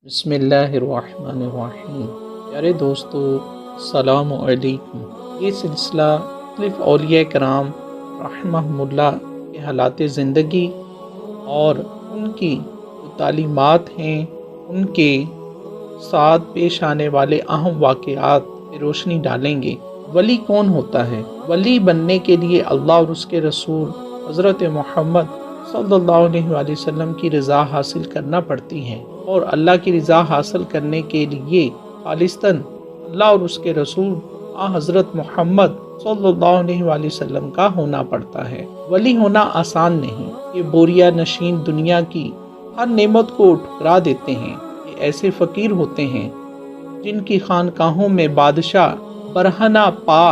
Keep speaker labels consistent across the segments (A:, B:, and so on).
A: بسم اللہ الرحمن الرحیم۔ پیارے دوستو، السلام علیکم۔ یہ سلسلہ مختلف اولیاء کرام رحمہم اللہ کے حالات زندگی اور ان کی جو تعلیمات ہیں، ان کے ساتھ پیش آنے والے اہم واقعات پہ روشنی ڈالیں گے۔ ولی کون ہوتا ہے؟ ولی بننے کے لیے اللہ اور اس کے رسول حضرت محمد صلی اللہ علیہ وآلہ وسلم کی رضا حاصل کرنا پڑتی ہے، اور اللہ کی رضا حاصل کرنے کے لیے خالصتاً اللہ اور اس کے رسول حضرت محمد صلی اللہ علیہ وآلہ وسلم کا ہونا پڑتا ہے۔ ولی ہونا آسان نہیں۔ یہ بوریا نشین دنیا کی ہر نعمت کو ٹھکرا دیتے ہیں۔ یہ ایسے فقیر ہوتے ہیں جن کی خانقاہوں میں بادشاہ برہنہ پا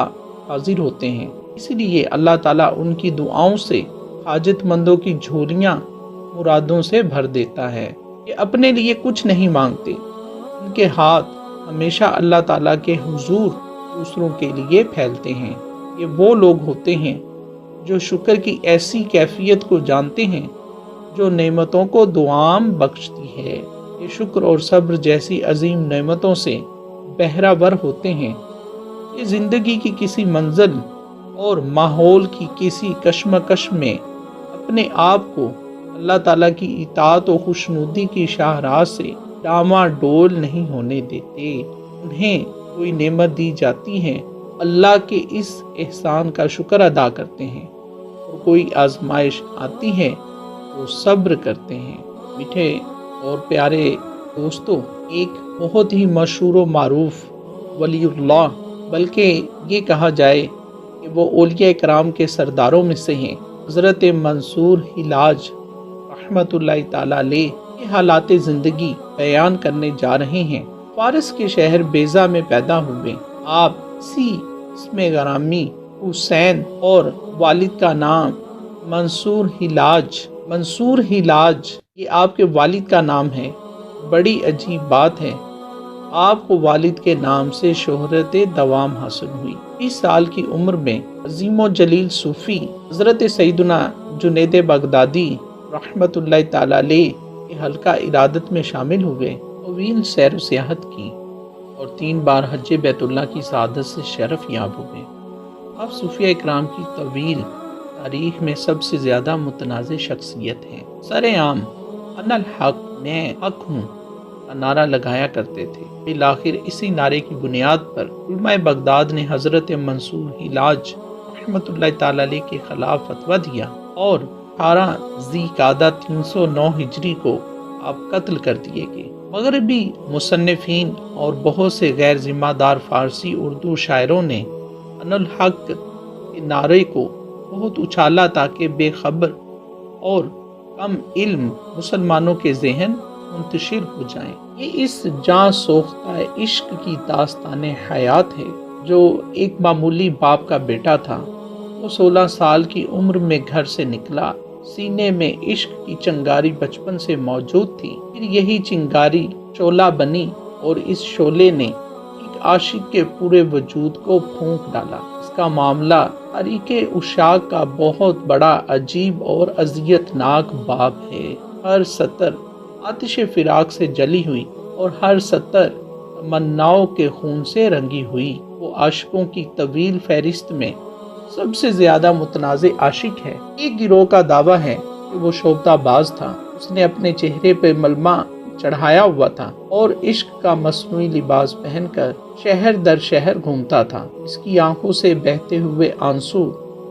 A: حاضر ہوتے ہیں، اسی لیے اللہ تعالیٰ ان کی دعاؤں سے حاجت مندوں کی جھولیاں مرادوں سے بھر دیتا ہے۔ یہ اپنے لیے کچھ نہیں مانگتے، ان کے ہاتھ ہمیشہ اللہ تعالیٰ کے حضور دوسروں کے لیے پھیلتے ہیں۔ یہ وہ لوگ ہوتے ہیں جو شکر کی ایسی کیفیت کو جانتے ہیں جو نعمتوں کو دوام بخشتی ہے۔ یہ شکر اور صبر جیسی عظیم نعمتوں سے بہرہ ور ہوتے ہیں۔ یہ زندگی کی کسی منزل اور ماحول کی کسی کشمکش میں اپنے آپ کو اللہ تعالیٰ کی اطاعت و خوشنودی کی شاہراہ سے ڈاما ڈول نہیں ہونے دیتے۔ انہیں کوئی نعمت دی جاتی ہے، اللہ کے اس احسان کا شکر ادا کرتے ہیں، اور کوئی آزمائش آتی ہے تو صبر کرتے ہیں۔ میٹھے اور پیارے دوستو، ایک بہت ہی مشہور و معروف ولی اللہ، بلکہ یہ کہا جائے کہ وہ اولیاء کرام کے سرداروں میں سے ہیں، حضرت منصور حلاج رحمۃ اللہ تعالیٰ علیہ کے حالات زندگی بیان کرنے جا رہے ہیں۔ فارس کے شہر بیضہ میں پیدا ہوئے۔ آپ اسی اسم گرامی حسین اور والد کا نام منصور حلاج یہ آپ کے والد کا نام ہے۔ بڑی عجیب بات ہے، آپ کو والد کے نام سے شہرت دوام حاصل ہوئی۔ 20 سال کی عمر میں عظیم و جلیل صوفی حضرت سیدنا جنید بغدادی رحمۃ اللہ تعالیٰ علیہ کے حلقہ ارادت میں شامل ہوئے۔ طویل سیر و سیاحت کی اور 3 بار حج بیت اللہ کی سعادت سے شرف یاب ہوئے۔ آپ صوفیہ اکرام کی طویل تاریخ میں سب سے زیادہ متنازع شخصیت ہیں۔ سرعام انا الحق، میں حق ہوں کا نعرہ لگایا کرتے تھے۔ بالآخر اسی نعرے کی بنیاد پر علماء بغداد نے حضرت منصور حلاج رحمۃ اللہ تعالیٰ علیہ کے خلاف فتویٰ دیا، اور 18 ذی قعدہ 309 ہجری کو آپ قتل کر دیے گئے۔ مغربی مصنفین اور بہت سے غیر ذمہ دار فارسی اردو شاعروں نے انا الحق کے نعرے کو بہت اچھالا تاکہ بے خبر اور کم علم مسلمانوں کے ذہن منتشر ہو جائیں۔ یہ اس جاں سوختہ عشق کی داستان حیات ہے۔ جو ایک معمولی باپ کا بیٹا تھا، وہ 16 سال کی عمر میں گھر سے نکلا۔ سینے میں عشق کی چنگاری بچپن سے موجود تھی، پھر یہی چنگاری شعلہ بنی، اور اس شعلے نے ایک عاشق کے پورے وجود کو پھونک ڈالا۔ اس کا معاملہ تاریخ عشاق کا بہت بڑا عجیب اور اذیت ناک باب ہے۔ ہر سطر آتش فراق سے جلی ہوئی، اور ہر سطر تمناؤں کے خون سے رنگی ہوئی۔ وہ عاشقوں کی طویل فہرست میں سب سے زیادہ متنازع عاشق ہے۔ ایک گروہ کا دعویٰ ہے کہ وہ شوبدہ باز تھا، اس نے اپنے چہرے پہ ملمہ چڑھایا ہوا تھا اور عشق کا مصنوعی لباس پہن کر شہر در شہر گھومتا تھا۔ اس کی آنکھوں سے بہتے ہوئے آنسو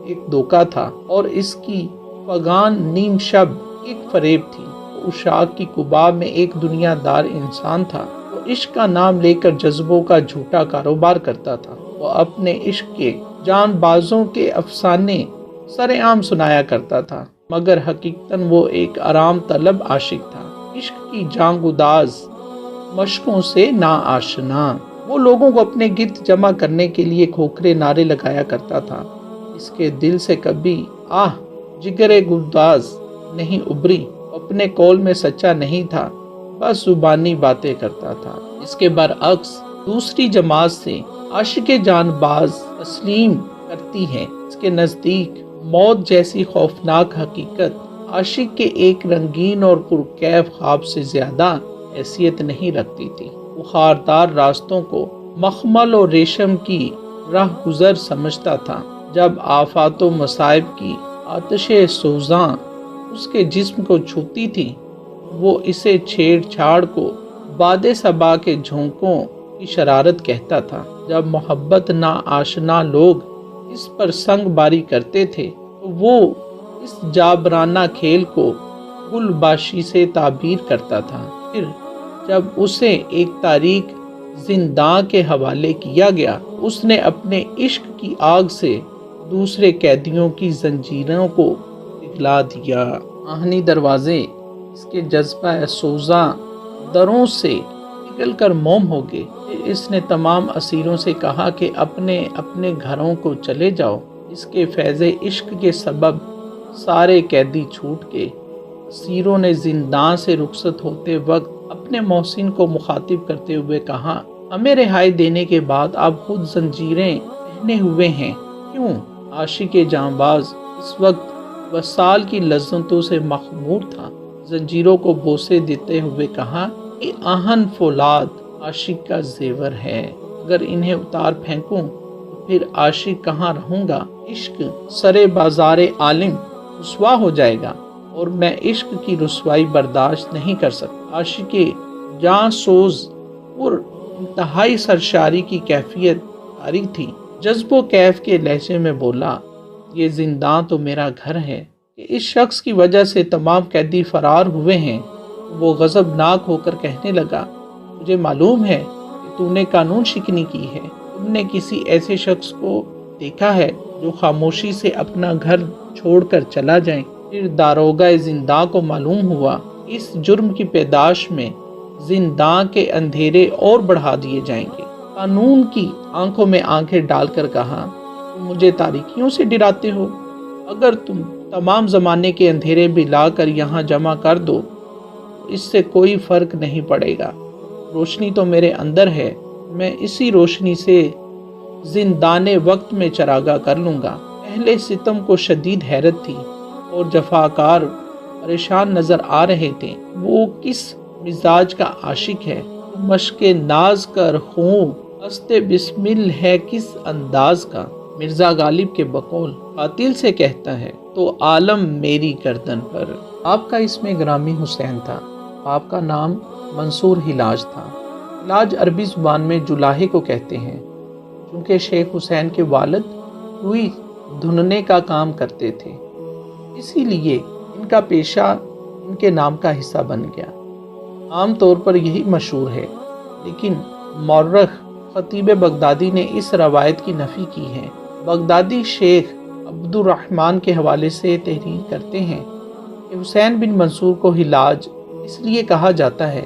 A: ایک دھوکہ تھا، اور اس کی فغان نیم شب ایک فریب تھی۔ وہ عشاق کی قبا میں ایک دنیا دار انسان تھا۔ وہ عشق کا نام لے کر جذبوں کا جھوٹا کاروبار کرتا تھا۔ وہ اپنے عشق کے جان بازوں کے افسانے سرعام سنایا کرتا تھا، مگر حقیقتاً وہ ایک آرام طلب عاشق تھا، عشق کی جان گداز مشقوں سے نا آشنا۔ وہ لوگوں کو اپنے گرد جمع کرنے کے لیے کھوکھرے نعرے لگایا کرتا تھا۔ اس کے دل سے کبھی جگر گداز نہیں ابری، اپنے قول میں سچا نہیں تھا، بس زبانی باتیں کرتا تھا۔ اس کے برعکس دوسری جماعت سے عاشق جان باز تسلیم کرتی ہے۔ اس کے نزدیک موت جیسی خوفناک حقیقت عاشق کے ایک رنگین اور پرکیف خواب سے زیادہ حیثیت نہیں رکھتی تھی۔ وہ خاردار راستوں کو مخمل اور ریشم کی راہ گزر سمجھتا تھا۔ جب آفات و مصائب کی آتش سوزاں اس کے جسم کو چھوتی تھی، وہ اسے چھیڑ چھاڑ کو باد صبا کے جھونکوں کی شرارت کہتا تھا۔ جب محبت نا آشنا لوگ اس پر سنگ باری کرتے تھے تو وہ اس جابرانہ کھیل کو گل باشی سے تعبیر کرتا تھا۔ پھر جب اسے ایک تاریک زنداں کے حوالے کیا گیا، اس نے اپنے عشق کی آگ سے دوسرے قیدیوں کی زنجیروں کو پگھلا دیا۔ آہنی دروازے اس کے جذبہ سوزاں دروں سے پگھل کر موم ہو گئے۔ پھر اس نے تمام اسیروں سے کہا کہ اپنے اپنے گھروں کو چلے جاؤ۔ اس کے فیض عشق کے سبب سارے قیدی چھوٹ گئے۔ اسیروں نے زنداں سے رخصت ہوتے وقت اپنے محسن کو مخاطب کرتے ہوئے کہا، ہمیں رہائی دینے کے بعد آپ خود زنجیریں پہنے ہوئے ہیں کیوں؟ عاشق جانباز اس وقت وصال کی لذتوں سے مخمور تھا۔ زنجیروں کو بوسے دیتے ہوئے کہا، یہ آہن فولاد عاشق کا زیور ہے، اگر انہیں اتار پھینکوں تو پھر عاشق کہاں رہوں گا؟ عشق سرے بازار عالم رسوا ہو جائے گا اور میں عشق کی رسوائی برداشت نہیں کر سکتا۔ عاشق جاں سوز اور انتہائی سرشاری کی کیفیت جاری تھی۔ جذب و کیف کے لہجے میں بولا، یہ زنداں تو میرا گھر ہے کہ اس شخص کی وجہ سے تمام قیدی فرار ہوئے ہیں۔ وہ غضبناک ہو کر کہنے لگا، مجھے معلوم ہے کہ تو نے قانون شکنی کی ہے۔ تم نے کسی ایسے شخص کو دیکھا ہے جو خاموشی سے اپنا گھر چھوڑ کر چلا جائے؟ پھر داروغہ زنداں کو معلوم ہوا اس جرم کی پیداش میں زنداں کے اندھیرے اور بڑھا دیے جائیں گے۔ قانون کی آنکھوں میں آنکھیں ڈال کر کہا، تم مجھے تاریکیوں سے ڈراتے ہو؟ اگر تم تمام زمانے کے اندھیرے بھی لا کر یہاں جمع کر دو تو اس سے کوئی فرق نہیں پڑے گا۔ روشنی تو میرے اندر ہے، میں اسی روشنی سے زندان وقت میں چراغاں کر لوں گا۔ اہل ستم کو شدید حیرت تھی اور جفاکار پریشان نظر آ رہے تھے۔ وہ کس مزاج کا عاشق ہے؟ مشق ناز کر خوں است بسمل ہے کس انداز کا؟ مرزا غالب کے بقول قاتل سے کہتا ہے تو عالم میری گردن پر۔ آپ کا اسم گرامی حسین تھا۔ آپ کا نام منصور حلاج تھا۔ حلاج عربی زبان میں جولاہے کو کہتے ہیں۔ چونکہ شیخ حسین کے والد روئی دھننے کا کام کرتے تھے، اسی لیے ان کا پیشہ ان کے نام کا حصہ بن گیا۔ عام طور پر یہی مشہور ہے، لیکن مورخ خطیب بغدادی نے اس روایت کی نفی کی ہے۔ بغدادی شیخ عبد الرحمن کے حوالے سے تحریر کرتے ہیں کہ حسین بن منصور کو حلاج اس لیے کہا جاتا ہے،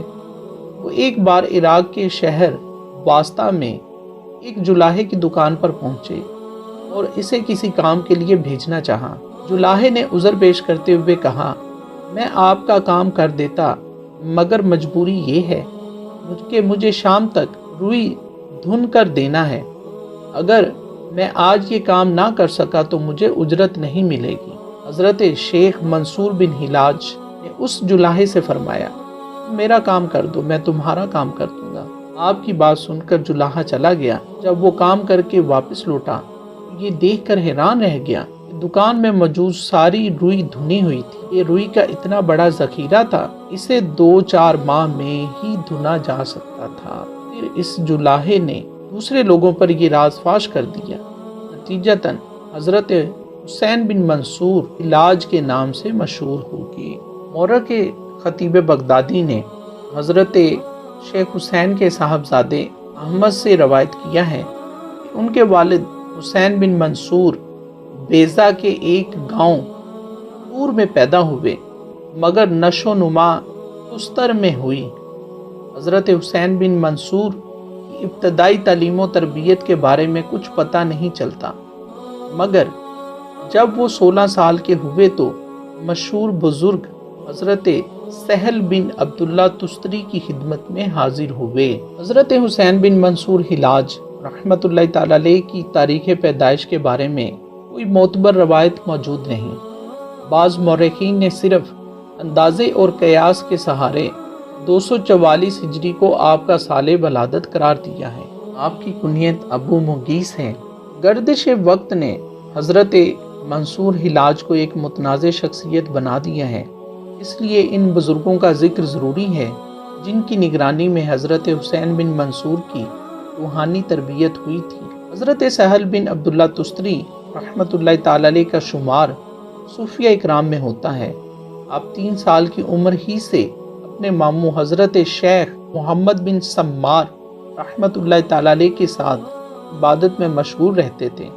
A: وہ ایک بار عراق کے شہر واسطہ میں ایک جولاہے کی دکان پر پہنچے اور اسے کسی کام کے لیے بھیجنا چاہا۔ جولاہے نے عذر پیش کرتے ہوئے کہا، میں آپ کا کام کر دیتا مگر مجبوری یہ ہے کہ مجھے شام تک روئی دھن کر دینا ہے۔ اگر میں آج یہ کام نہ کر سکا تو مجھے اجرت نہیں ملے گی۔ حضرت شیخ منصور بن حلاج نے اس جولاہے سے فرمایا، میرا کام کر دو، میں تمہارا کام کر دوں گا۔ آپ کی بات سن کر جولاہا چلا گیا۔ جب وہ کام کر کے واپس لوٹا، یہ دیکھ کر حیران رہ گیا کہ دکان میں موجود ساری روئی دھنی ہوئی تھی۔ یہ روئی کا اتنا بڑا ذخیرہ تھا، اسے 2-4 ماہ میں ہی دھنا جا سکتا تھا۔ پھر اس جولاہے نے دوسرے لوگوں پر یہ راز فاش کر دیا۔ نتیجتاً حضرت حسین بن منصور حلاج کے نام سے مشہور ہو گئے۔ مورخ خطیب بغدادی نے حضرت شیخ حسین کے صاحبزادے احمد سے روایت کیا ہے کہ ان کے والد حسین بن منصور بیضہ کے ایک گاؤں طور میں پیدا ہوئے، مگر نشو نما تستر میں ہوئی۔ حضرت حسین بن منصور کی ابتدائی تعلیم و تربیت کے بارے میں کچھ پتہ نہیں چلتا، مگر جب وہ 16 سال کے ہوئے تو مشہور بزرگ حضرت سہل بن عبداللہ تستری کی خدمت میں حاضر ہوئے۔ حضرت حسین بن منصور حلاج رحمۃ اللہ تعالی علیہ کی تاریخ پیدائش کے بارے میں کوئی معتبر روایت موجود نہیں۔ بعض مورخین نے صرف اندازے اور قیاس کے سہارے 244 ہجری کو آپ کا سال ولادت قرار دیا ہے۔ آپ کی کنیت ابو مغیث ہے۔ گردش وقت نے حضرت منصور حلاج کو ایک متنازع شخصیت بنا دیا ہے، اس لیے ان بزرگوں کا ذکر ضروری ہے جن کی نگرانی میں حضرت حسین بن منصور کی روحانی تربیت ہوئی تھی۔ حضرت سہل بن عبداللہ تستری رحمۃ اللہ تعالی علیہ کا شمار صوفیہ اکرام میں ہوتا ہے۔ آپ 3 سال کی عمر ہی سے اپنے ماموں حضرت شیخ محمد بن سمار رحمۃ اللہ تعالی علیہ کے ساتھ عبادت میں مشغول رہتے تھے۔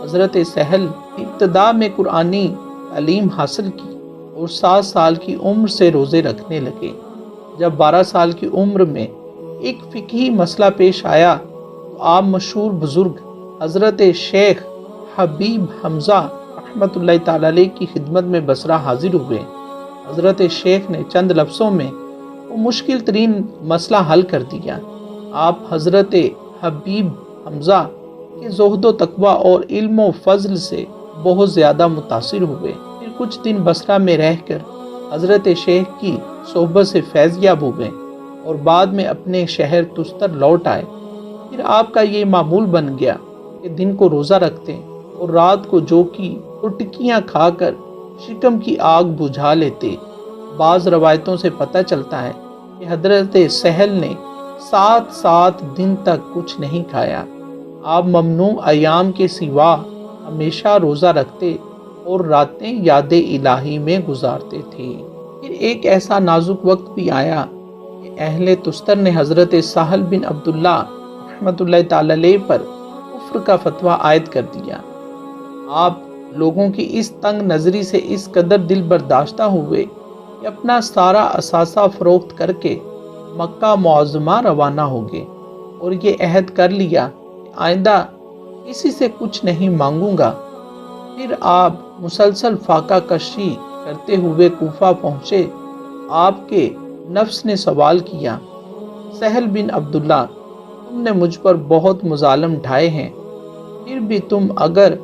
A: حضرت سہل ابتدا میں قرآنی تعلیم حاصل کی اور 7 سال کی عمر سے روزے رکھنے لگے۔ جب 12 سال کی عمر میں ایک فقہی مسئلہ پیش آیا تو آپ مشہور بزرگ حضرت شیخ حبیب حمزہ رحمۃ اللہ تعالی علیہ کی خدمت میں بصرہ حاضر ہوئے۔ حضرت شیخ نے چند لفظوں میں وہ مشکل ترین مسئلہ حل کر دیا۔ آپ حضرت حبیب حمزہ کے زہد و تقوی اور علم و فضل سے بہت زیادہ متاثر ہوئے۔ پھر کچھ دن بصرہ میں رہ کر حضرت شیخ کی صحبت سے فیض یاب ہوئے اور بعد میں اپنے شہر تستر لوٹ آئے۔ پھر آپ کا یہ معمول بن گیا کہ دن کو روزہ رکھتے اور رات کو جو کی ٹکیاں کھا کر شکم کی آگ بجھا لیتے۔ بعض روایتوں سے پتہ چلتا ہے کہ حضرت سہل نے 7 دن تک کچھ نہیں کھایا۔ آپ ممنوع ایام کے سوا ہمیشہ روزہ رکھتے اور راتیں یاد الہی میں گزارتے تھے۔ پھر ایک ایسا نازک وقت بھی آیا کہ اہل تستر نے حضرت سہل بن عبداللہ رحمۃ اللہ تعالی علیہ پر کفر کا فتویٰ عائد کر دیا۔ آپ لوگوں کی اس تنگ نظری سے اس قدر دل برداشتہ ہوئے کہ اپنا سارا اثاثہ فروخت کر کے مکہ معظمہ روانہ ہو گئے اور یہ عہد کر لیا کہ آئندہ کسی سے کچھ نہیں مانگوں گا۔ پھر آپ مسلسل فاقہ کشی کرتے ہوئے کوفہ پہنچے۔ آپ کے نفس نے سوال کیا، سہل بن عبداللہ، تم نے مجھ پر بہت مظالم ڈھائے ہیں، پھر بھی تم اگر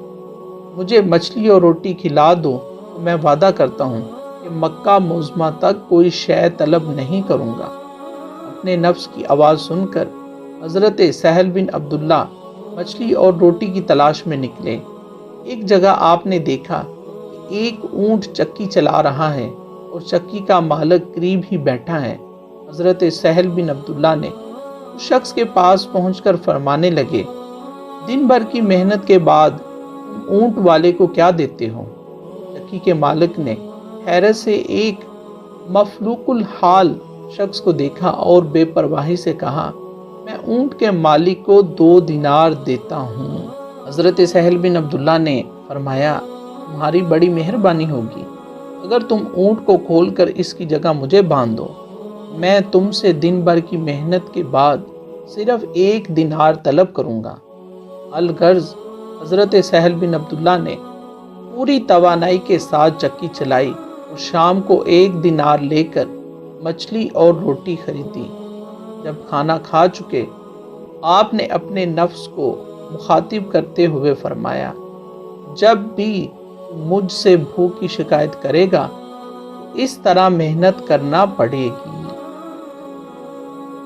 A: مجھے مچھلی اور روٹی کھلا دو تو میں وعدہ کرتا ہوں کہ مکہ معظمہ تک کوئی شے طلب نہیں کروں گا۔ اپنے نفس کی آواز سن کر حضرت سہل بن عبداللہ مچھلی اور روٹی کی تلاش میں نکلے۔ ایک جگہ آپ نے دیکھا کہ ایک اونٹ چکی چلا رہا ہے اور چکی کا مالک قریب ہی بیٹھا ہے۔ حضرت سہل بن عبداللہ نے اس شخص کے پاس پہنچ کر فرمانے لگے، دن بھر کی محنت کے بعد تم اونٹ والے کو کیا دیتے ہو؟ چکی کے مالک نے حیرت سے ایک مفلوق الحال شخص کو دیکھا اور بے پرواہی سے کہا، میں اونٹ کے مالک کو 2 دینار دیتا ہوں۔ حضرت سہل بن عبداللہ نے فرمایا، تمہاری بڑی مہربانی ہوگی اگر تم اونٹ کو کھول کر اس کی جگہ مجھے باندھ دو، میں تم سے دن بھر کی محنت کے بعد صرف 1 دینار طلب کروں گا۔ الغرض حضرت سہل بن عبداللہ نے پوری توانائی کے ساتھ چکی چلائی اور شام کو 1 دینار لے کر مچھلی اور روٹی خریدی۔ جب کھانا کھا چکے، آپ نے اپنے نفس کو مخاطب کرتے ہوئے فرمایا، جب بھی مجھ سے بھوک کی شکایت کرے گا تو اس طرح محنت کرنا پڑے گی۔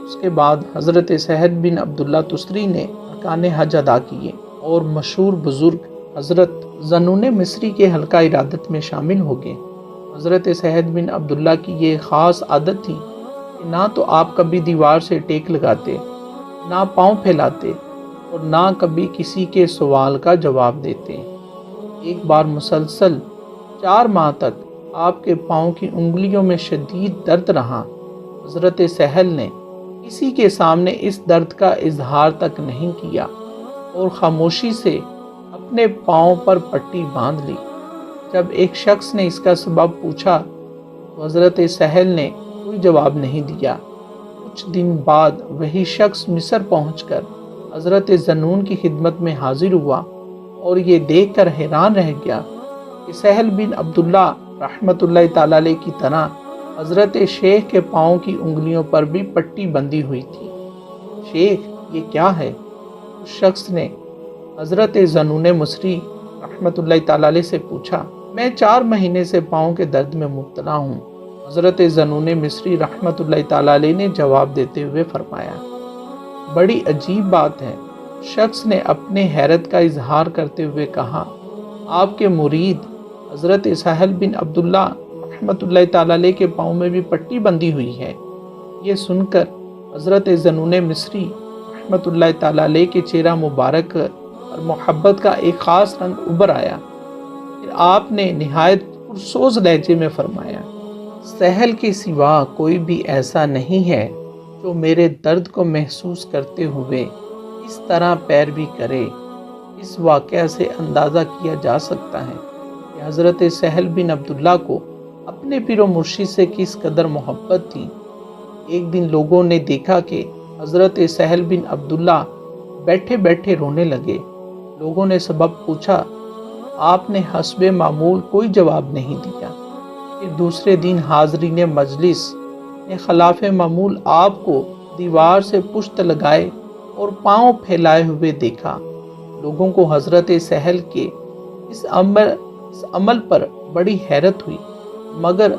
A: اس کے بعد حضرت سہل بن عبداللہ تستری نے ارکان حج ادا کیے اور مشہور بزرگ حضرت ذنون مصری کے حلقہ ارادت میں شامل ہو گئے۔ حضرت سہل بن عبداللہ کی یہ خاص عادت تھی کہ نہ تو آپ کبھی دیوار سے ٹیک لگاتے، نہ پاؤں پھیلاتے اور نہ کبھی کسی کے سوال کا جواب دیتے۔ ایک بار مسلسل 4 ماہ تک آپ کے پاؤں کی انگلیوں میں شدید درد رہا۔ حضرت سہل نے کسی کے سامنے اس درد کا اظہار تک نہیں کیا اور خاموشی سے اپنے پاؤں پر پٹی باندھ لی۔ جب ایک شخص نے اس کا سبب پوچھا تو حضرت سہل نے کوئی جواب نہیں دیا۔ کچھ دن بعد وہی شخص مصر پہنچ کر حضرت ذنون کی خدمت میں حاضر ہوا اور یہ دیکھ کر حیران رہ گیا کہ سہل بن عبداللہ رحمۃ اللہ تعالی علیہ کی طرح حضرت شیخ کے پاؤں کی انگلیوں پر بھی پٹی بندھی ہوئی تھی۔ شیخ، یہ کیا ہے؟ اس شخص نے حضرت ذنون مصری رحمۃ اللہ تعالی علیہ سے پوچھا۔ میں 4 مہینے سے پاؤں کے درد میں مبتلا ہوں۔ حضرت ذنون مصری رحمۃ اللہ تعالیٰ علیہ نے جواب دیتے ہوئے فرمایا، بڑی عجیب بات ہے۔ شخص نے اپنے حیرت کا اظہار کرتے ہوئے کہا، آپ کے مرید حضرت سہل بن عبداللہ رحمۃ اللہ تعالیٰ علیہ کے پاؤں میں بھی پٹی بندھی ہوئی ہے۔ یہ سن کر حضرت ذنون مصری رحمۃ اللہ تعالیٰ علیہ کے چہرہ مبارک اور محبت کا ایک خاص رنگ ابھر آیا۔ پھر آپ نے نہایت پرسوز لہجے میں فرمایا، سہل کے سوا کوئی بھی ایسا نہیں ہے جو میرے درد کو محسوس کرتے ہوئے اس طرح پیروی کرے۔ اس واقعہ سے اندازہ کیا جا سکتا ہے کہ حضرت سہل بن عبداللہ کو اپنے پیر و مرشد سے کس قدر محبت تھی۔ ایک دن لوگوں نے دیکھا کہ حضرت سہل بن عبداللہ بیٹھے بیٹھے رونے لگے۔ لوگوں نے سبب پوچھا، آپ نے حسب معمول کوئی جواب نہیں دیا۔ پھر دوسرے دن حاضرین مجلس نے خلاف معمول آپ کو دیوار سے پشت لگائے اور پاؤں پھیلائے ہوئے دیکھا۔ لوگوں کو حضرت سہل کے اس عمل پر بڑی حیرت ہوئی، مگر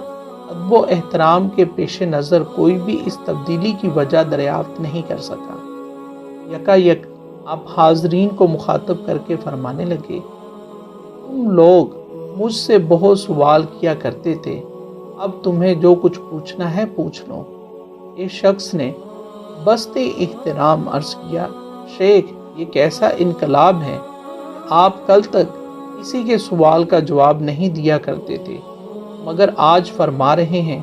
A: ادب و احترام کے پیش نظر کوئی بھی اس تبدیلی کی وجہ دریافت نہیں کر سکا۔ یکایک آپ حاضرین کو مخاطب کر کے فرمانے لگے، تم لوگ مجھ سے بہت سوال کیا کرتے تھے، اب تمہیں جو کچھ پوچھنا ہے پوچھ لو۔ ایک شخص نے بستے احترام عرض کیا، شیخ یہ کیسا انقلاب ہے، آپ کل تک کسی کے سوال کا جواب نہیں دیا کرتے تھے، مگر آج فرما رہے ہیں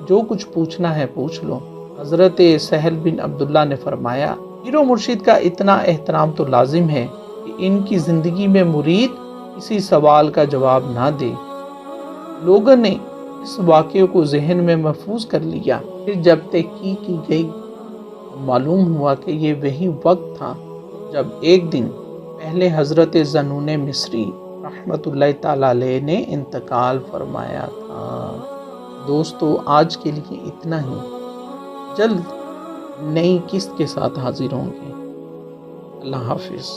A: جو کچھ پوچھنا ہے پوچھ لو۔ حضرت سہل بن عبداللہ نے فرمایا، پیر و مرشد کا اتنا احترام تو لازم ہے کہ ان کی زندگی میں مرید کسی سوال کا جواب نہ دے۔ لوگوں نے اس واقعے کو ذہن میں محفوظ کر لیا۔ پھر جب تحقیق کی گئی معلوم ہوا کہ یہ وہی وقت تھا جب ایک دن پہلے حضرت ذنون مصری رحمۃ اللہ تعالیٰ علیہ نے انتقال فرمایا تھا۔ دوستو آج کے لیے اتنا ہی، جلد نئی قسط کے ساتھ حاضر ہوں گے۔ اللہ حافظ۔